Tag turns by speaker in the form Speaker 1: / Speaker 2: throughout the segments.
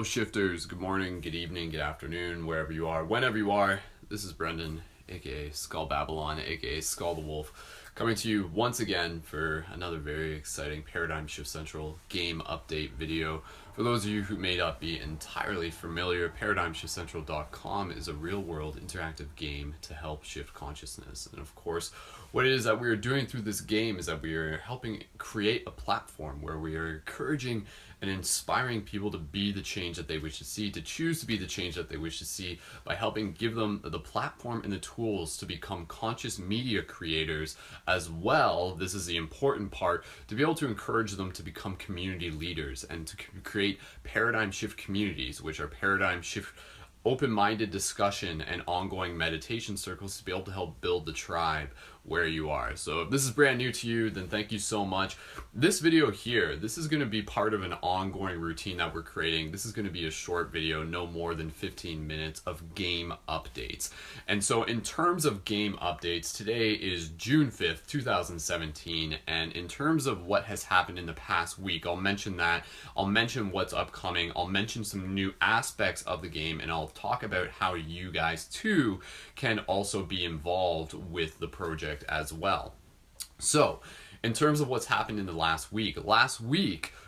Speaker 1: Shifters, good morning, good evening, good afternoon, wherever you are, whenever you are. This is Brendan, aka Skull Babylon, aka Skull the Wolf, coming to you once again for another very exciting Paradigm Shift Central game update video. For those of you who may not be entirely familiar, ParadigmShiftCentral.com is a real-world interactive game to help shift consciousness. And of course, what it is that we are doing through this game is that we are helping create a platform where we are encouraging and inspiring people to be the change that they wish to see, to choose to be the change that they wish to see, by helping give them the platform and the tools to become conscious media creators as well. This is the important part, to be able to encourage them to become community leaders and to create paradigm shift communities, which are paradigm shift open-minded discussion and ongoing meditation circles to be able to help build the tribe where you are. So if this is brand new to you, then thank you so much. This video here, this is going to be part of an ongoing routine that we're creating. This is going to be a short video, no more than 15 minutes of game updates. And so in terms of game updates, today is June 5th, 2017. And in terms of what has happened in the past week, I'll mention that. I'll mention what's upcoming. I'll mention some new aspects of the game, and I'll talk about how you guys too can also be involved with the project as well. So in terms of what's happened in the last week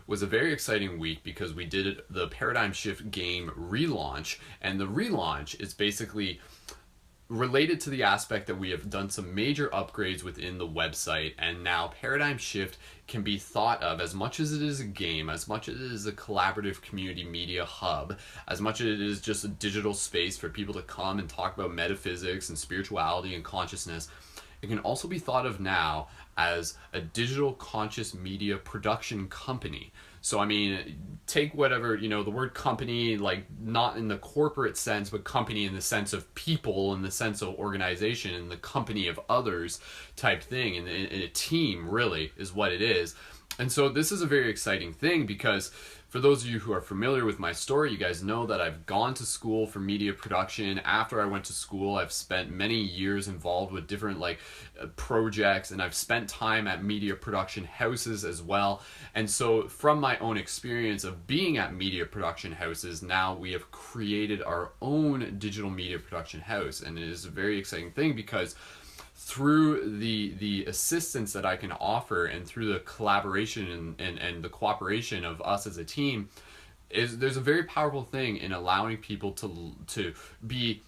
Speaker 1: was a very exciting week because we did the Paradigm Shift game relaunch, and the relaunch is basically related to the aspect that we have done some major upgrades within the website, and now Paradigm Shift can be thought of, as much as it is a game, as much as it is a collaborative community media hub, as much as it is just a digital space for people to come and talk about metaphysics and spirituality and consciousness. It can also be thought of now as a digital conscious media production company. So I mean, take whatever, the word company, like not in the corporate sense, but company in the sense of people, in the sense of organization, in the company of others type thing, and a team really is what it is. And so this is a very exciting thing because for those of you who are familiar with my story, you guys know that I've gone to school for media production. After I went to school, I've spent many years involved with different projects, and I've spent time at media production houses as well. And so from my own experience of being at media production houses, now we have created our own digital media production house. And it is a very exciting thing because through the assistance that I can offer and through the collaboration and the cooperation of us as a team, there's a very powerful thing in allowing people to be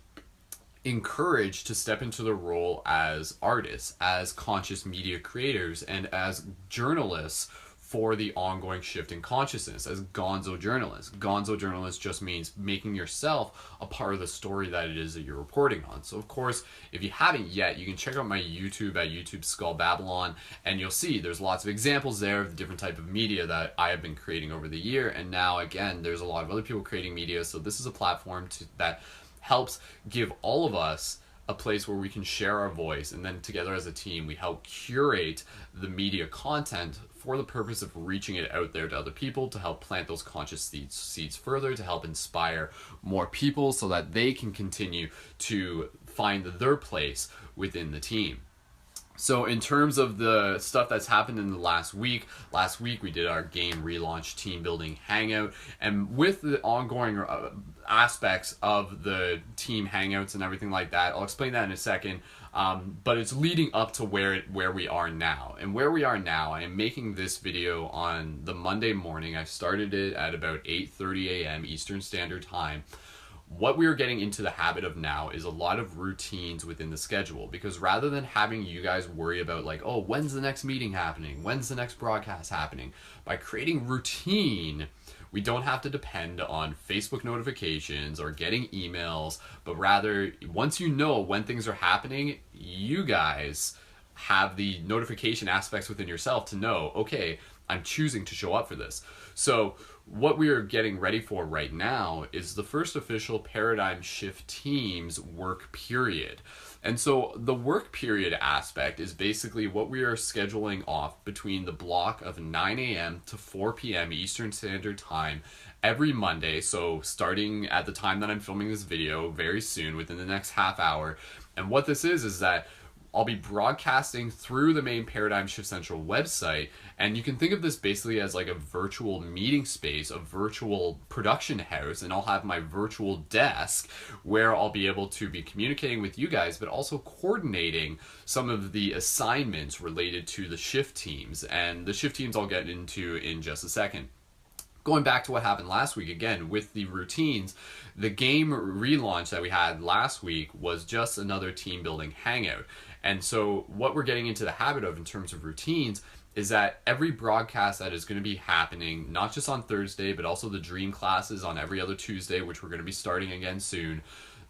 Speaker 1: encouraged to step into the role as artists, as conscious media creators, and as journalists for the ongoing shift in consciousness, as gonzo journalists. Gonzo journalist just means making yourself a part of the story that it is that you're reporting on. So of course, if you haven't yet, you can check out my YouTube at YouTube Skull Babylon, and you'll see there's lots of examples there of the different type of media that I have been creating over the year. And now again, there's a lot of other people creating media. So this is a platform that helps give all of us a place where we can share our voice, and then together as a team we help curate the media content for the purpose of reaching it out there to other people, to help plant those conscious seeds further, to help inspire more people so that they can continue to find their place within the team. So in terms of the stuff that's happened in the last week we did our game relaunch team building hangout, and with the ongoing aspects of the team hangouts and everything like that, I'll explain that in a second, but it's leading up to where we are now. And where we are now, I am making this video on the Monday morning. I started it at about 8:30 a.m. Eastern Standard Time. What we are getting into the habit of now is a lot of routines within the schedule, because rather than having you guys worry about oh, when's the next meeting happening? When's the next broadcast happening? By creating routine, we don't have to depend on Facebook notifications or getting emails, but rather once you know when things are happening, you guys have the notification aspects within yourself to know, okay, I'm choosing to show up for this. So what we are getting ready for right now is the first official Paradigm Shift team's work period. And so the work period aspect is basically what we are scheduling off between the block of 9 a.m. to 4 p.m. Eastern Standard Time every Monday. So starting at the time that I'm filming this video, very soon, within the next half hour. And what this is that I'll be broadcasting through the main Paradigm Shift Central website, and you can think of this basically as like a virtual meeting space, a virtual production house, and I'll have my virtual desk where I'll be able to be communicating with you guys, but also coordinating some of the assignments related to the shift teams. And the shift teams I'll get into in just a second. Going back to what happened last week, again, with the routines, the game relaunch that we had last week was just another team building hangout. And so what we're getting into the habit of in terms of routines is that every broadcast that is going to be happening, not just on Thursday, but also the dream classes on every other Tuesday, which we're going to be starting again soon,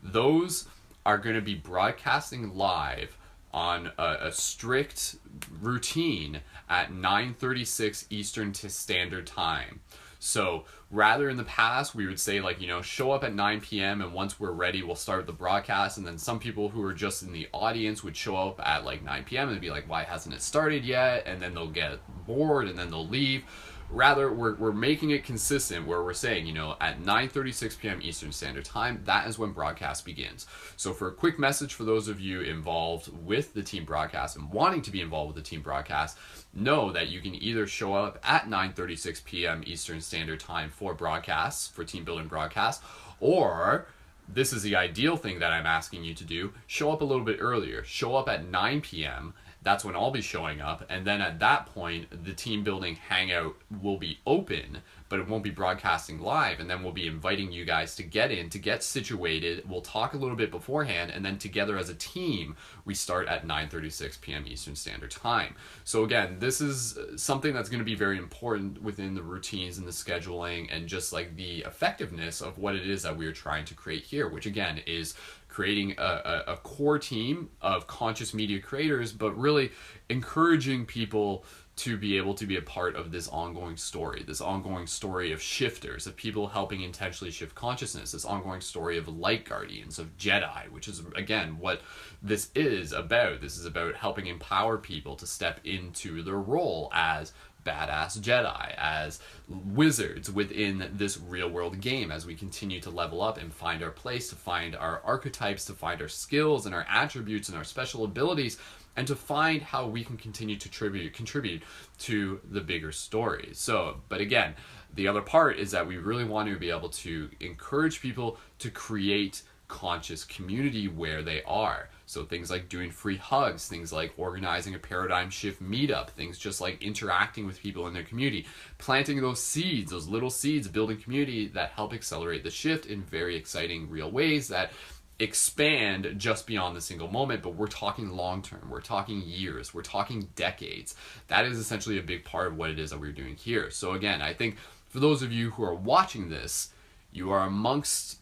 Speaker 1: those are going to be broadcasting live on a strict routine at 9:36 Eastern Standard Time. So rather in the past, we would say like, show up at 9 p.m. and once we're ready, we'll start the broadcast. And then some people who are just in the audience would show up at like 9 p.m. and be like, why hasn't it started yet? And then they'll get bored and then they'll leave. Rather, we're making it consistent where we're saying, at 9:36 p.m. Eastern Standard Time, that is when broadcast begins. So for a quick message for those of you involved with the team broadcast and wanting to be involved with the team broadcast, know that you can either show up at 9:36 p.m. Eastern Standard Time for broadcasts, for team building broadcasts, or this is the ideal thing that I'm asking you to do, show up a little bit earlier. Show up at 9 p.m. That's when I'll be showing up, and then at that point, the team building hangout will be open, but it won't be broadcasting live, and then we'll be inviting you guys to get in, to get situated. We'll talk a little bit beforehand, and then together as a team, we start at 9:36 p.m. Eastern Standard Time. So again, this is something that's going to be very important within the routines and the scheduling and just like the effectiveness of what it is that we are trying to create here, which again is creating a core team of conscious media creators, but really encouraging people to be able to be a part of this ongoing story of shifters, of people helping intentionally shift consciousness, this ongoing story of light guardians, of Jedi, which is, again, what this is about. This is about helping empower people to step into their role as badass Jedi, as wizards within this real world game, as we continue to level up and find our place, to find our archetypes, to find our skills and our attributes and our special abilities, and to find how we can continue to contribute to the bigger story. So, but again, the other part is that we really want to be able to encourage people to create conscious community where they are. So things like doing free hugs, things like organizing a paradigm shift meetup, things just like interacting with people in their community, planting those seeds, those little seeds, building community that help accelerate the shift in very exciting real ways that expand just beyond the single moment. But we're talking long term, we're talking years, we're talking decades. That is essentially a big part of what it is that we're doing here. So again, I think for those of you who are watching this, you are amongst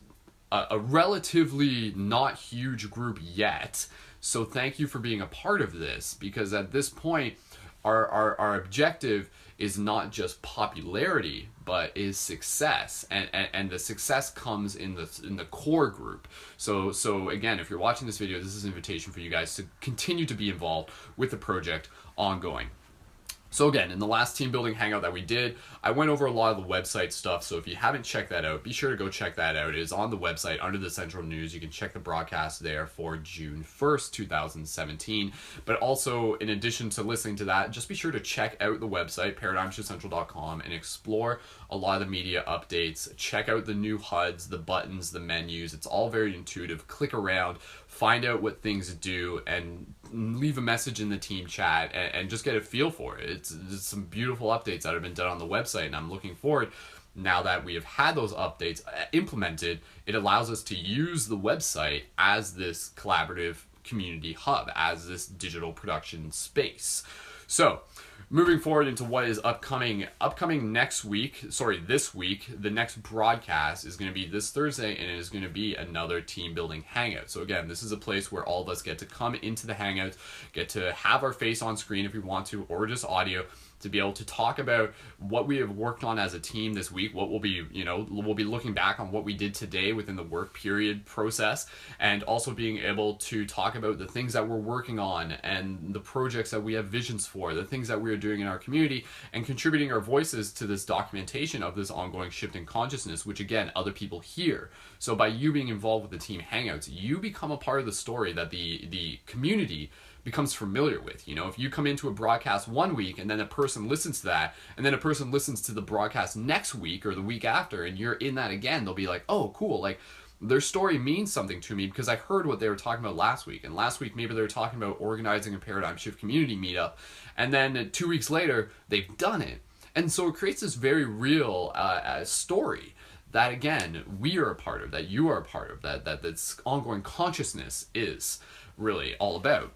Speaker 1: a relatively not huge group yet. So thank you for being a part of this, because at this point, our objective is not just popularity, but is success, and the success comes in the core group. So again, if you're watching this video, this is an invitation for you guys to continue to be involved with the project ongoing. So again, in the last team building hangout that we did, I went over a lot of the website stuff. So if you haven't checked that out, be sure to go check that out. It is on the website under the Central News. You can check the broadcast there for June 1st, 2017. But also, in addition to listening to that, just be sure to check out the website, paradigmshiftcentral.com, and explore a lot of the media updates. Check out the new HUDs, the buttons, the menus. It's all very intuitive. Click around, find out what things do, and leave a message in the team chat and just get a feel for it. It's some beautiful updates that have been done on the website, and I'm looking forward, now that we have had those updates implemented, it allows us to use the website as this collaborative community hub, as this digital production space. So moving forward into what is upcoming this week, the next broadcast is going to be this Thursday, and it is going to be another team building hangout. So again, this is a place where all of us get to come into the hangout, get to have our face on screen if we want to, or just audio, to be able to talk about what we have worked on as a team this week, what we'll be looking back on what we did today within the work period process, and also being able to talk about the things that we're working on and the projects that we have visions for, the things that we're are doing in our community and contributing our voices to this documentation of this ongoing shift in consciousness, which again, other people hear. So by you being involved with the team Hangouts, you become a part of the story that the community becomes familiar with. You know, if you come into a broadcast one week and then a person listens to that, and then a person listens to the broadcast next week or the week after, and you're in that again, they'll be like, oh, cool, like their story means something to me because I heard what they were talking about last week. And last week, maybe they were talking about organizing a paradigm shift community meetup. And then 2 weeks later, they've done it. And so it creates this very real story that, again, we are a part of, that you are a part of, that this ongoing consciousness is really all about.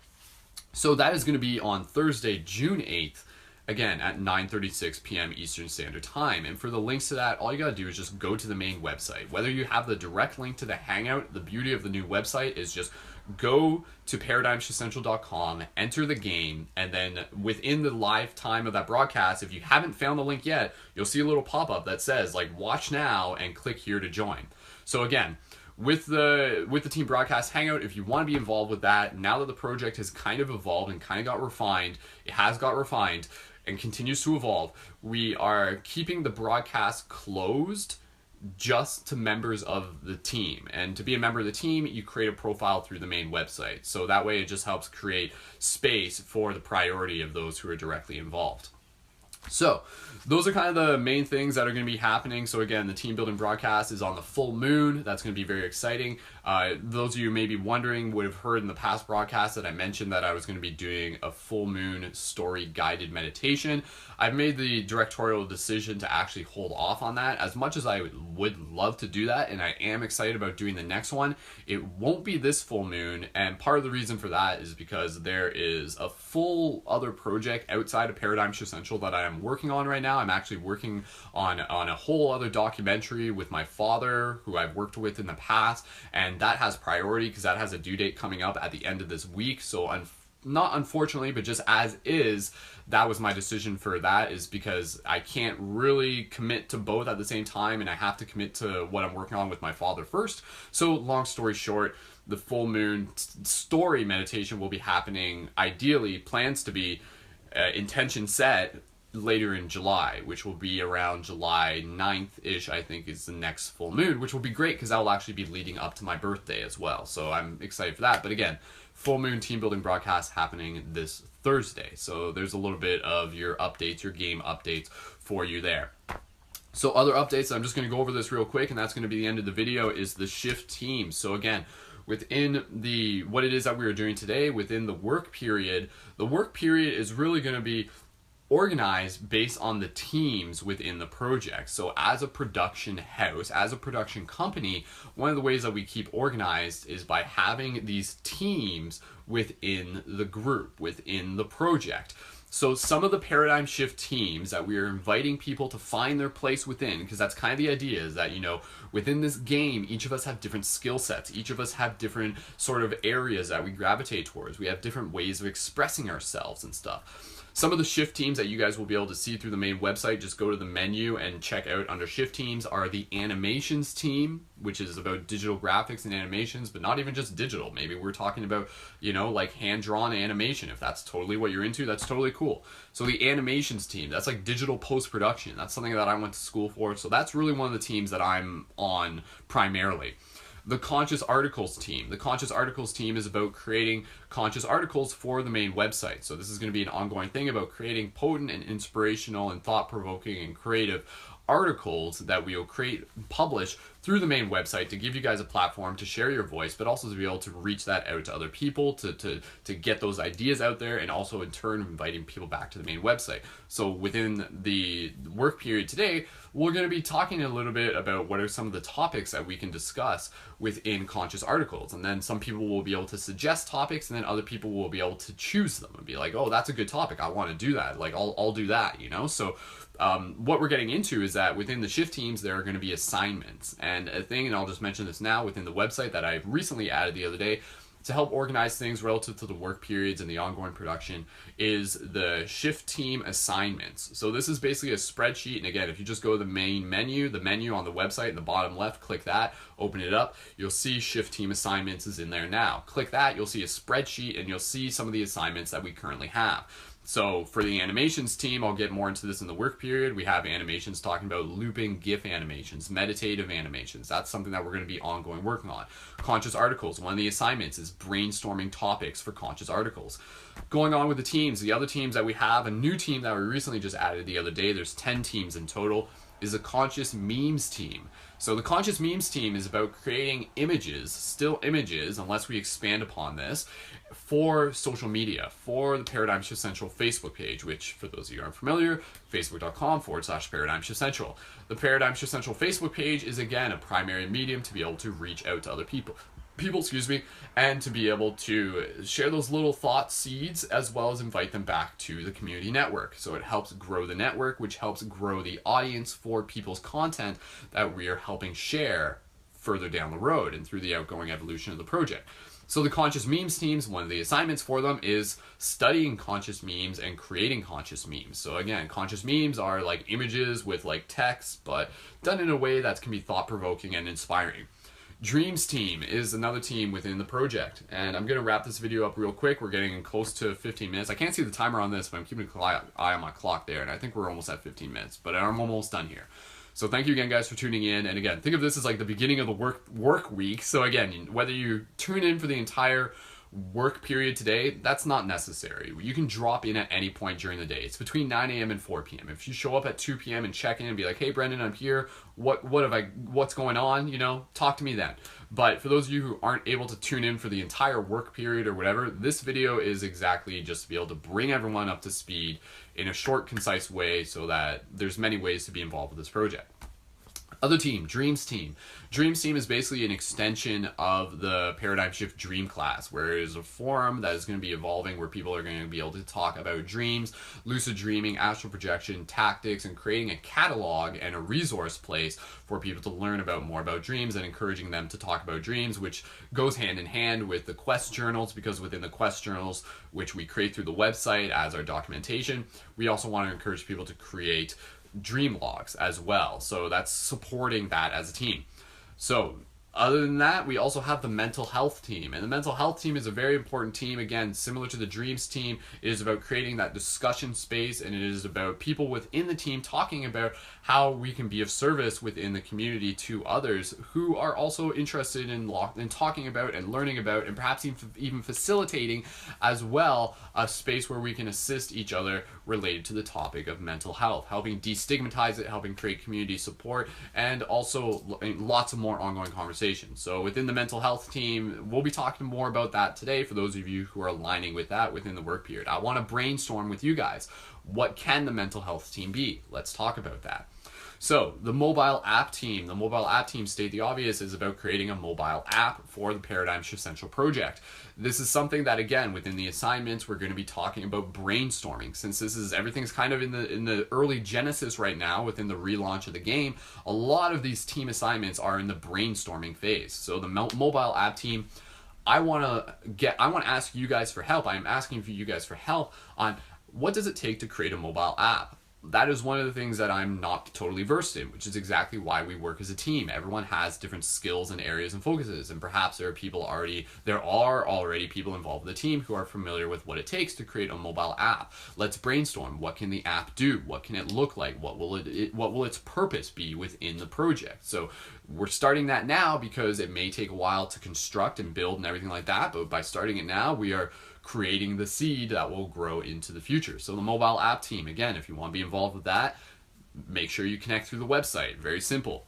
Speaker 1: So that is going to be on Thursday, June 8th, again at 9:36 p.m. Eastern Standard Time. And for the links to that, all you got to do is just go to the main website. Whether you have the direct link to the Hangout, the beauty of the new website is just go to paradigmshiftcentral.com, enter the game, and then within the live time of that broadcast, if you haven't found the link yet, you'll see a little pop-up that says like watch now and click here to join. So again, with the team broadcast Hangout, if you want to be involved with that, now that the project has kind of evolved and kind of got refined, it has got refined and continues to evolve, we are keeping the broadcast closed just to members of the team. And to be a member of the team, you create a profile through the main website. So that way it just helps create space for the priority of those who are directly involved. So those are kind of the main things that are going to be happening. So again, the team building broadcast is on the full moon. That's going to be very exciting. Those of you maybe wondering would have heard in the past broadcast that I mentioned that I was going to be doing a full moon story guided meditation. I've made the directorial decision to actually hold off on that. As much as I would love to do that, and I am excited about doing the next one, it won't be this full moon. And part of the reason for that is because there is a full other project outside of Paradigm Shift Central that I am working on right now. I'm actually working on a whole other documentary with my father, who I've worked with in the past, and that has priority because that has a due date coming up at the end of this week. So not unfortunately, but just as is, that was my decision for that, is because I can't really commit to both at the same time, and I have to commit to what I'm working on with my father first. So long story short, the full moon story meditation will be happening, ideally plans to be intention set later in July, which will be around July 9th-ish, I think, is the next full moon, which will be great because that will actually be leading up to my birthday as well. So I'm excited for that. But again, full moon team building broadcast happening this Thursday. So there's a little bit of your updates, your game updates for you there. So other updates, I'm just going to go over this real quick, and that's going to be the end of the video, is the shift team. So again, within what it is that we are doing today, within the work period is really going to be organized based on the teams within the project. So as a production house, as a production company, one of the ways that we keep organized is by having these teams within the group, within the project. So some of the paradigm shift teams that we are inviting people to find their place within, because that's kind of the idea, is that, you know, within this game, each of us have different skill sets. Each of us have different sort of areas that we gravitate towards. We have different ways of expressing ourselves and stuff. Some of the shift teams that you guys will be able to see through the main website, just go to the menu and check out under shift teams, are the animations team, which is about digital graphics and animations, but not even just digital. Maybe we're talking about, you know, like hand-drawn animation. If that's totally what you're into, that's totally cool. So the animations team, that's like digital post-production. That's something that I went to school for. So that's really one of the teams that I'm on primarily. The Conscious Articles team. The Conscious Articles team is about creating conscious articles for the main website. So this is going to be an ongoing thing about creating potent and inspirational and thought-provoking and creative articles that we'll create and publish through the main website to give you guys a platform to share your voice, but also to be able to reach that out to other people, to get those ideas out there, and also in turn inviting people back to the main website. So within the work period today, we're going to be talking a little bit about what are some of the topics that we can discuss within conscious articles. And then some people will be able to suggest topics, and then other people will be able to choose them and be like, oh, that's a good topic, I want to do that, like I'll do that, you know. So what we're getting into is that within the shift teams, there are going to be assignments. And a thing, and I'll just mention this now, within the website that I recently added the other day to help organize things relative to the work periods and the ongoing production, is the shift team assignments. So this is basically a spreadsheet. And again, if you just go to the main menu, the menu on the website in the bottom left, click that, open it up, you'll see shift team assignments is in there now. Click that, you'll see a spreadsheet, and you'll see some of the assignments that we currently have. So for the animations team, I'll get more into this in the work period. We have animations talking about looping GIF animations, meditative animations. That's something that we're going to be ongoing working on. Conscious articles. One of the assignments is brainstorming topics for conscious articles. Going on with the teams, the other teams that we have, a new team that we recently just added the other day, there's 10 teams in total, is a conscious memes team. So the conscious memes team is about creating images, still images, unless we expand upon this, for social media, for the Paradigm Shift Central Facebook page, which for those of you who aren't familiar, facebook.com/Paradigm Shift Central. The Paradigm Shift Central Facebook page is again a primary medium to be able to reach out to other people, and to be able to share those little thought seeds as well as invite them back to the community network. So it helps grow the network, which helps grow the audience for people's content that we are helping share further down the road and through the outgoing evolution of the project. So the conscious memes teams, one of the assignments for them is studying conscious memes and creating conscious memes. So again, conscious memes are like images with like text, but done in a way that can be thought-provoking and inspiring. Dreams team is another team within the project, and I'm going to wrap this video up real quick. We're getting close to 15 minutes. I can't see the timer on this, but I'm keeping an eye on my clock there, and I think we're almost at 15 minutes, but I'm almost done here. So thank you again, guys, for tuning in. And again, think of this as like the beginning of the work week. So again, whether you tune in for the entire work period today, that's not necessary. You can drop in at any point during the day. It's between 9 a.m. and 4 p.m. If you show up at 2 p.m. and check in and be like, hey, Brendan, I'm here. What's going on? You know, talk to me then. But for those of you who aren't able to tune in for the entire work period or whatever, this video is exactly just to be able to bring everyone up to speed in a short, concise way so that there's many ways to be involved with this project. Other team, Dreams team. Dreams team is basically an extension of the Paradigm Shift Dream class, where it is a forum that is going to be evolving where people are going to be able to talk about dreams, lucid dreaming, astral projection, tactics, and creating a catalog and a resource place for people to learn about more about dreams and encouraging them to talk about dreams, which goes hand in hand with the quest journals, because within the quest journals, which we create through the website as our documentation, we also want to encourage people to create dream logs as well. So that's supporting that as a team. So other than that, we also have the mental health team, and the mental health team is a very important team. Again, similar to the dreams team, it is about creating that discussion space, and it is about people within the team talking about how we can be of service within the community to others who are also interested in talking about and learning about, and perhaps even facilitating as well a space where we can assist each other related to the topic of mental health, helping destigmatize it, helping create community support, and also lots of more ongoing conversations. So within the mental health team, we'll be talking more about that today for those of you who are aligning with that within the work period. I want to brainstorm with you guys. What can the mental health team be? Let's talk about that. So the mobile app team, state the obvious, is about creating a mobile app for the Paradigm Shift Central project. This is something that, again, within the assignments, we're going to be talking about brainstorming. Since everything's kind of in the early genesis right now within the relaunch of the game, a lot of these team assignments are in the brainstorming phase. So the mobile app team, I want to ask you guys for help. I'm asking for you guys for help on what does it take to create a mobile app. That is one of the things that I'm not totally versed in, which is exactly why we work as a team. Everyone has different skills and areas and focuses, and perhaps there are already people involved with the team who are familiar with what it takes to create a mobile app. Let's brainstorm. What can the app do? What can it look like? What will its purpose be within the project? So we're starting that now because it may take a while to construct and build and everything like that, but by starting it now, we are creating the seed that will grow into the future. So the mobile app team, again, if you want to be involved with that, make sure you connect through the website. Very simple.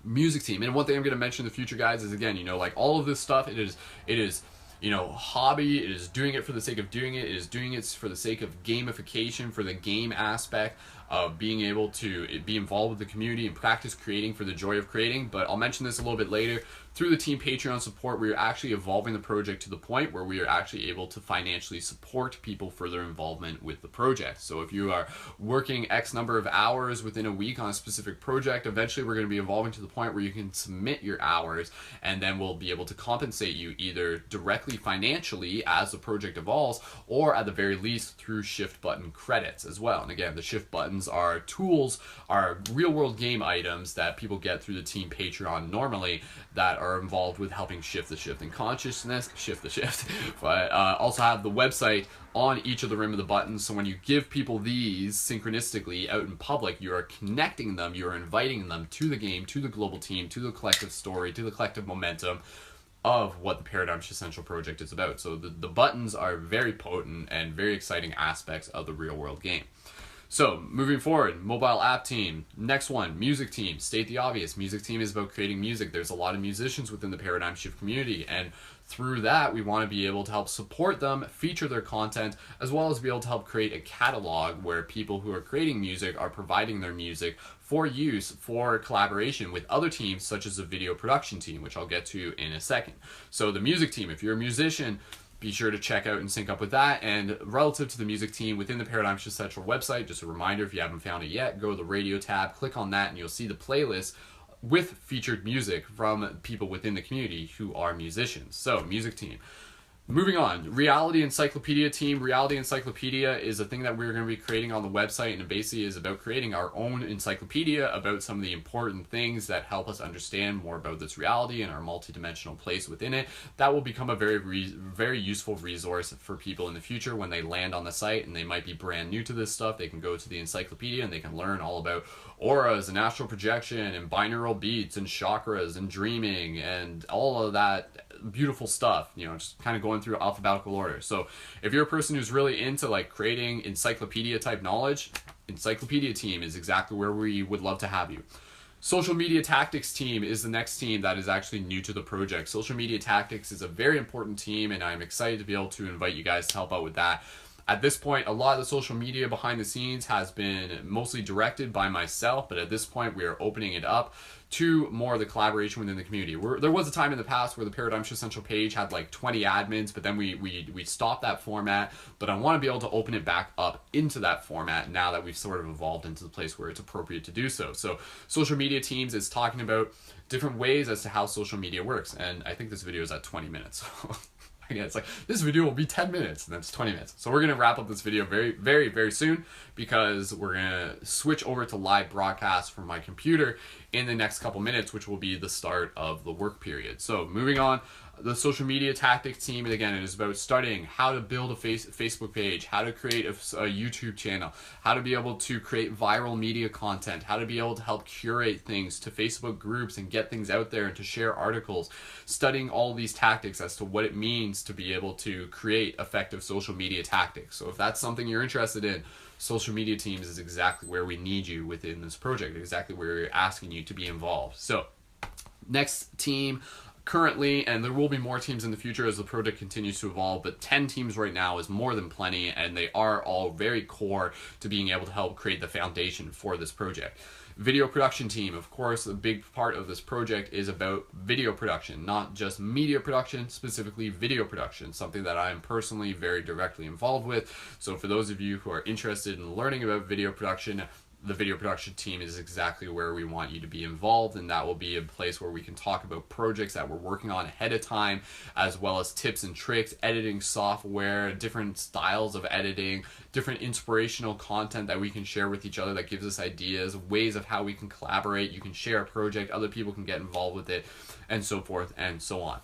Speaker 1: Music team, and one thing I'm going to mention in the future, guys, is again, like all of this stuff, it is hobby. It is doing it for the sake of doing it. It is doing it for the sake of gamification, for the game aspect of being able to be involved with the community and practice creating for the joy of creating. But I'll mention this a little bit later. Through the team Patreon support, we are actually evolving the project to the point where we are actually able to financially support people for their involvement with the project. So if you are working X number of hours within a week on a specific project, eventually we're going to be evolving to the point where you can submit your hours, and then we'll be able to compensate you either directly financially as the project evolves, or at the very least through shift button credits as well. And again, the shift button buttons are tools, are real world game items that people get through the team Patreon normally that are involved with helping shift the shift in consciousness, but also have the website on each of the rim of the buttons. So when you give people these synchronistically out in public, you are connecting them, you are inviting them to the game, to the global team, to the collective story, to the collective momentum of what the Paradigm Shift Central project is about. So the buttons are very potent and very exciting aspects of the real world game. So moving forward, mobile app team. Next one, music team. State the obvious. Music team is about creating music. There's a lot of musicians within the Paradigm Shift community, and through that, we want to be able to help support them, feature their content, as well as be able to help create a catalog where people who are creating music are providing their music for use, for collaboration with other teams, such as the video production team, which I'll get to in a second. So the music team, if you're a musician, be sure to check out and sync up with that. And relative to the music team within the Paradigm Shift Central website, just a reminder, if you haven't found it yet, go to the radio tab, click on that, and you'll see the playlist with featured music from people within the community who are musicians. So, music team. Moving on, Reality Encyclopedia team. Reality Encyclopedia is a thing that we're going to be creating on the website, and it basically is about creating our own encyclopedia about some of the important things that help us understand more about this reality and our multidimensional place within it. That will become a very useful resource for people in the future when they land on the site and they might be brand new to this stuff. They can go to the encyclopedia and they can learn all about auras and astral projection and binaural beats and chakras and dreaming and all of that beautiful stuff, you know, just kind of going through alphabetical order. So if you're a person who's really into like creating encyclopedia type knowledge, encyclopedia team is exactly where we would love to have you. Social media tactics team is the next team that is actually new to the project. Social media tactics is a very important team, and I'm excited to be able to invite you guys to help out with that. At this point, a lot of the social media behind the scenes has been mostly directed by myself, but at this point we are opening it up to more of the collaboration within the community. There was a time in the past where the Paradigm Shift Central page had like 20 admins, but then we stopped that format, but I want to be able to open it back up into that format now that we've sort of evolved into the place where it's appropriate to do so. So social media teams is talking about different ways as to how social media works, and I think this video is at 20 minutes. Again, it's like, this video will be 10 minutes, and then it's 20 minutes. So we're going to wrap up this video very soon, because we're going to switch over to live broadcast from my computer in the next couple minutes, which will be the start of the work period. So moving on, the social media tactics team, and again, it is about studying how to build a Facebook page, how to create a YouTube channel, how to be able to create viral media content, how to be able to help curate things to Facebook groups and get things out there and to share articles, studying all these tactics as to what it means to be able to create effective social media tactics. So if that's something you're interested in, social media teams is exactly where we need you within this project, exactly where we're asking you to be involved. So next team, currently, and there will be more teams in the future as the project continues to evolve, but 10 teams right now is more than plenty, and they are all very core to being able to help create the foundation for this project. Video production team, of course, a big part of this project is about video production, not just media production, specifically video production, something that I'm personally very directly involved with. So for those of you who are interested in learning about video production, the video production team is exactly where we want you to be involved, and that will be a place where we can talk about projects that we're working on ahead of time, as well as tips and tricks, editing software, different styles of editing, different inspirational content that we can share with each other that gives us ideas, ways of how we can collaborate. You can share a project, other people can get involved with it, and so forth and so on.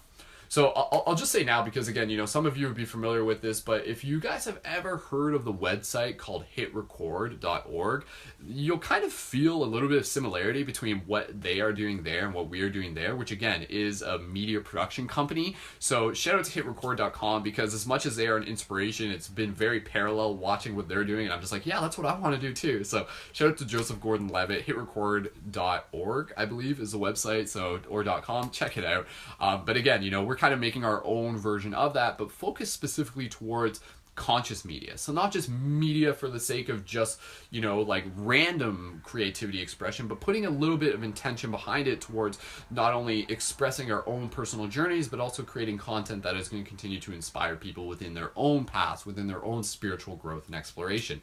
Speaker 1: So I'll just say now, because again, you know, some of you would be familiar with this, but if you guys have ever heard of the website called hitrecord.org, you'll kind of feel a little bit of similarity between what they are doing there and what we are doing there, which again is a media production company. So shout out to hitrecord.com, because as much as they are an inspiration, it's been very parallel watching what they're doing, and I'm just like, yeah, that's what I want to do too. So shout out to Joseph Gordon-Levitt. Hitrecord.org, I believe, is the website, so or .com, check it out. But again, you know, we're kind of making our own version of that, but focus specifically towards conscious media. So not just media for the sake of just, you know, like random creativity expression, but putting a little bit of intention behind it towards not only expressing our own personal journeys, but also creating content that is going to continue to inspire people within their own paths, within their own spiritual growth and exploration.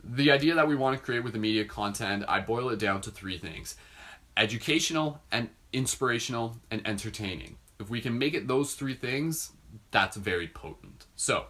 Speaker 1: The idea that we want to create with the media content, I boil it down to three things: educational and inspirational and entertaining. If we can make it those three things, that's very potent. So,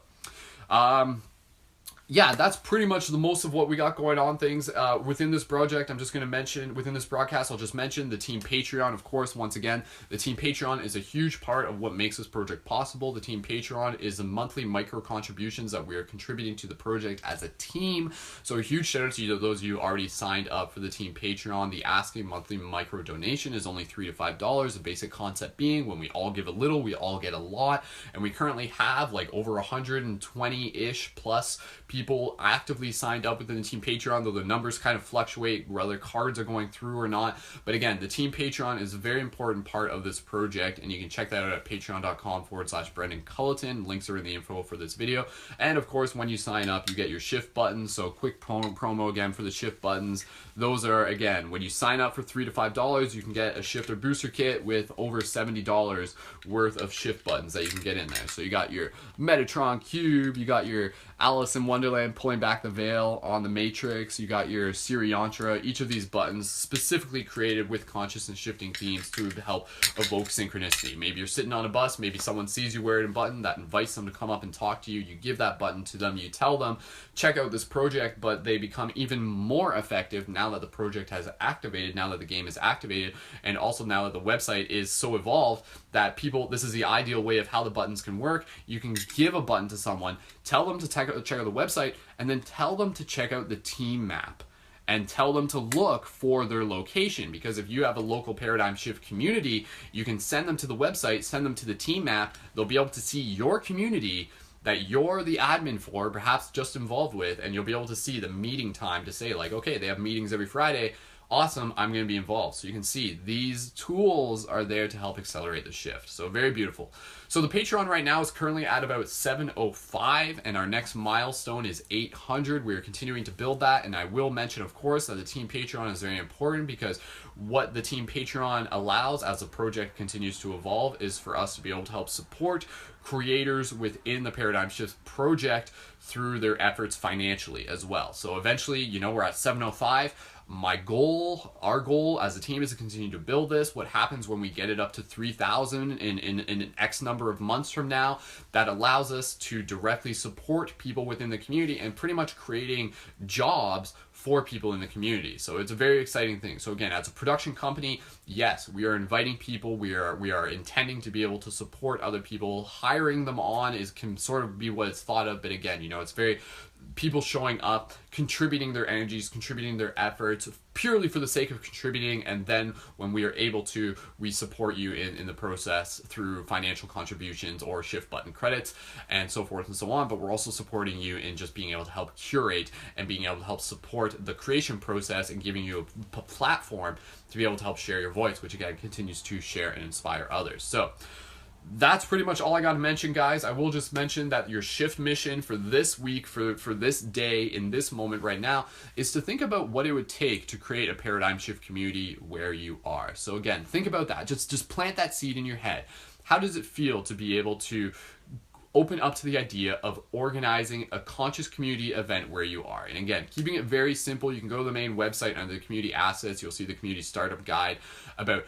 Speaker 1: yeah, that's pretty much the most of what we got going on things within this project. I'm just going to mention within this broadcast, I'll just mention the team Patreon. Of course, once again, the team Patreon is a huge part of what makes this project possible. The team Patreon is the monthly micro contributions that we are contributing to the project as a team. So a huge shout out to those of you already signed up for the team Patreon. The asking monthly micro donation is only $3 to $5. The basic concept being when we all give a little, we all get a lot. And we currently have like over 120-ish plus people actively signed up within the team Patreon, though the numbers kind of fluctuate whether cards are going through or not. But again, the team Patreon is a very important part of this project, and you can check that out at patreon.com/Brendan Culleton. Links are in the info for this video. And of course, when you sign up, you get your shift buttons. So quick promo again for the shift buttons. Those are, again, when you sign up for $3 to $5, you can get a shifter booster kit with over $70 worth of shift buttons that you can get in there. So you got your Metatron Cube, you got your Alice in Wonderland pulling back the veil on the Matrix, you got your Siri Yantra. Each of these buttons specifically created with consciousness shifting themes to help evoke synchronicity. Maybe you're sitting on a bus, maybe someone sees you wearing a button that invites them to come up and talk to you. You give that button to them, you tell them, check out this project, but they become even more effective now that the project has activated, now that the game is activated, and also now that the website is so evolved that people, this is the ideal way of how the buttons can work. You can give a button to someone, tell them to check out the website, and then tell them to check out the team map and tell them to look for their location. Because if you have a local paradigm shift community, you can send them to the website, send them to the team map. They'll be able to see your community that you're the admin for, perhaps just involved with, and you'll be able to see the meeting time to say like, okay, they have meetings every Friday. Awesome, I'm going to be involved. So you can see these tools are there to help accelerate the shift. So very beautiful. So the Patreon right now is currently at about 705, and our next milestone is 800. We are continuing to build that, and I will mention, of course, that the team Patreon is very important, because what the team Patreon allows as the project continues to evolve is for us to be able to help support creators within the Paradigm Shift project through their efforts financially as well. So eventually, you know, we're at 705. My goal, our goal as a team, is to continue to build this. What happens when we get it up to 3,000 in an X number of months from now, that allows us to directly support people within the community and pretty much creating jobs for people in the community. So it's a very exciting thing. So again, as a production company, yes, we are inviting people. We are intending to be able to support other people. Hiring them on can sort of be what it's thought of, but again, you know, it's very people showing up, contributing their energies, contributing their efforts purely for the sake of contributing, and then when we are able to, we support you in the process through financial contributions or shift button credits and so forth and so on. But we're also supporting you in just being able to help curate and being able to help support the creation process and giving you a platform to be able to help share your voice, which again continues to share and inspire others. So that's pretty much all I got to mention, guys. I will just mention that your shift mission for this week, for this day, in this moment right now, is to think about what it would take to create a paradigm shift community where you are. So again, think about that. Just plant that seed in your head. How does it feel to be able to open up to the idea of organizing a conscious community event where you are? And again, keeping it very simple, you can go to the main website under the community assets. You'll see the community startup guide about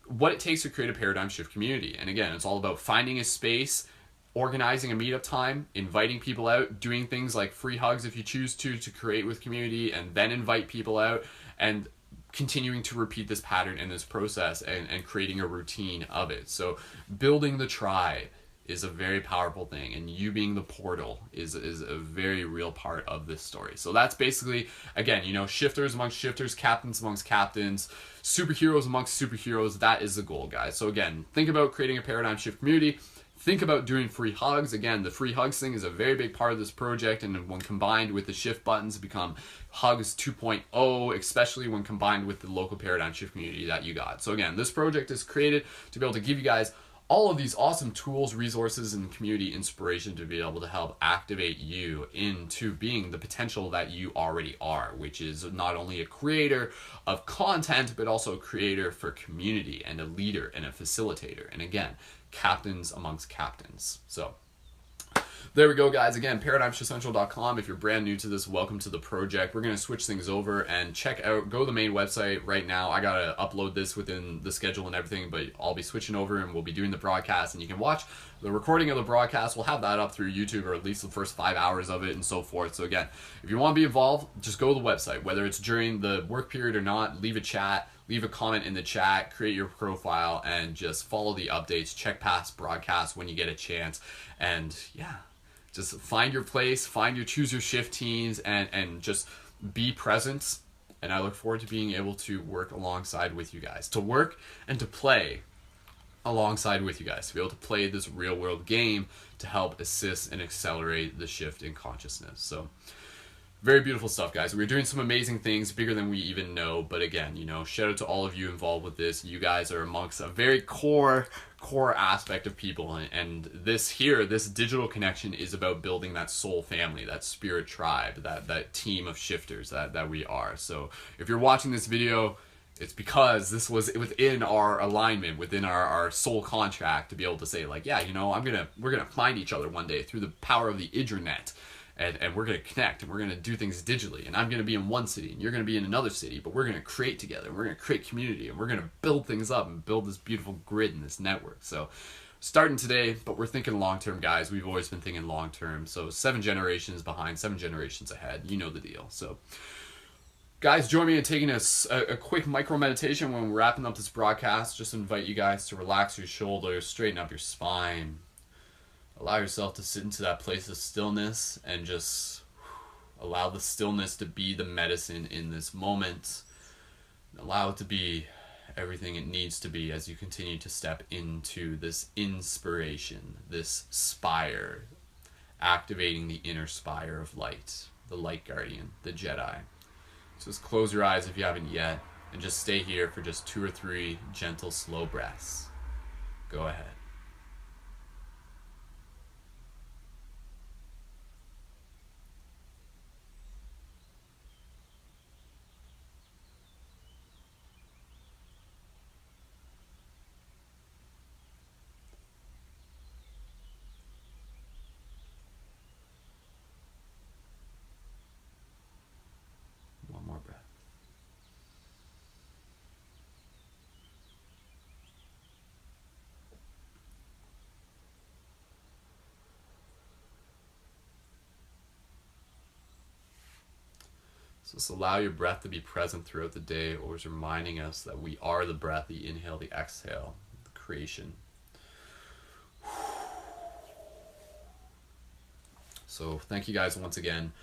Speaker 1: what it takes to create a paradigm shift community. And again, it's all about finding a space, organizing a meetup time, inviting people out, doing things like free hugs if you choose to create with community, and then invite people out, and continuing to repeat this pattern in this process and creating a routine of it. So building the tribe is a very powerful thing, and you being the portal is a very real part of this story. So that's basically, again, you know, shifters amongst shifters, captains amongst captains, superheroes amongst superheroes. That is the goal, guys. So again, think about creating a paradigm shift community. Think about doing free hugs. Again, the free hugs thing is a very big part of this project, and when combined with the shift buttons, become Hugs 2.0, especially when combined with the local paradigm shift community that you got. So again, this project is created to be able to give you guys all of these awesome tools, resources, and community inspiration to be able to help activate you into being the potential that you already are, which is not only a creator of content, but also a creator for community and a leader and a facilitator. And again, captains amongst captains. So There we go, guys. Again, paradigmshiftcentral.com. If you're brand new to this, welcome to the project. We're going to switch things over and go to the main website right now. I got to upload this within the schedule and everything, but I'll be switching over and we'll be doing the broadcast, and you can watch the recording of the broadcast. We'll have that up through YouTube, or at least the first 5 hours of it and so forth. So again, if you want to be involved, just go to the website, whether it's during the work period or not. Leave a chat, leave a comment in the chat, create your profile, and just follow the updates. Check past broadcasts when you get a chance. And yeah, just find your place, choose your shift teams, and just be present. And I look forward to being able to work alongside with you guys, to work and to play alongside with you guys, to be able to play this real world game to help assist and accelerate the shift in consciousness. So very beautiful stuff, guys. We're doing some amazing things, bigger than we even know. But again, you know, shout out to all of you involved with this. You guys are amongst a very core aspect of people. And this digital connection is about building that soul family, that spirit tribe, that team of shifters that we are. So if you're watching this video, it's because this was within our alignment, within our soul contract, to be able to say, like, yeah, you know, we're gonna find each other one day through the power of the internet. And we're going to connect, and we're going to do things digitally, and I'm going to be in one city and you're going to be in another city, but we're going to create together, and we're going to create community, and we're going to build things up and build this beautiful grid and this network. So starting today, but we're thinking long-term, guys. We've always been thinking long-term. So 7 generations behind, 7 generations ahead. You know the deal. So guys, join me in taking a quick micro meditation when we're wrapping up this broadcast. Just invite you guys to relax your shoulders, straighten up your spine. Allow yourself to sit into that place of stillness, and just allow the stillness to be the medicine in this moment. Allow it to be everything it needs to be as you continue to step into this inspiration, this spire, activating the inner spire of light, the light guardian, the Jedi. So just close your eyes if you haven't yet, and just stay here for just 2 or 3 gentle, slow breaths. Go ahead. One more breath. So just allow your breath to be present throughout the day, always reminding us that we are the breath, the inhale, the exhale, the creation. So thank you guys once again.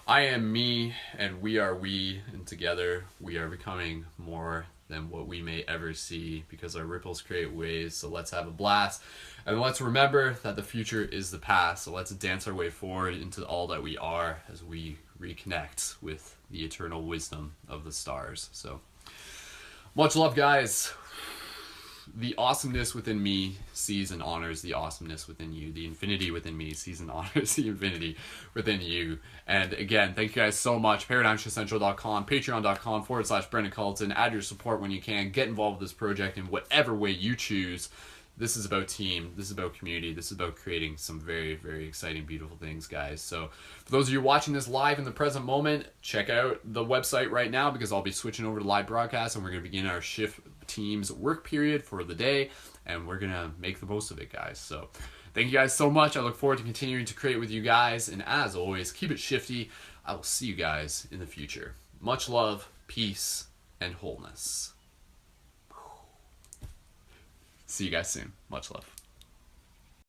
Speaker 1: I am me, and we are we, and together we are becoming more than what we may ever see, because our ripples create waves. So let's have a blast, and let's remember that the future is the past. So let's dance our way forward into all that we are as we reconnect with the eternal wisdom of the stars. So much love, guys. The awesomeness within me sees and honors the awesomeness within you. The infinity within me sees and honors the infinity within you. And again, thank you guys so much. ParadigmShiftCentral.com, Patreon.com/Brendan Culleton. Add your support when you can. Get involved with this project in whatever way you choose. This is about team. This is about community. This is about creating some very, very exciting, beautiful things, guys. So for those of you watching this live in the present moment, check out the website right now, because I'll be switching over to live broadcast, and we're going to begin our shift team's work period for the day, and we're going to make the most of it, guys. So thank you guys so much. I look forward to continuing to create with you guys. And as always, keep it shifty. I will see you guys in the future. Much love, peace, and wholeness. See you guys soon. Much love.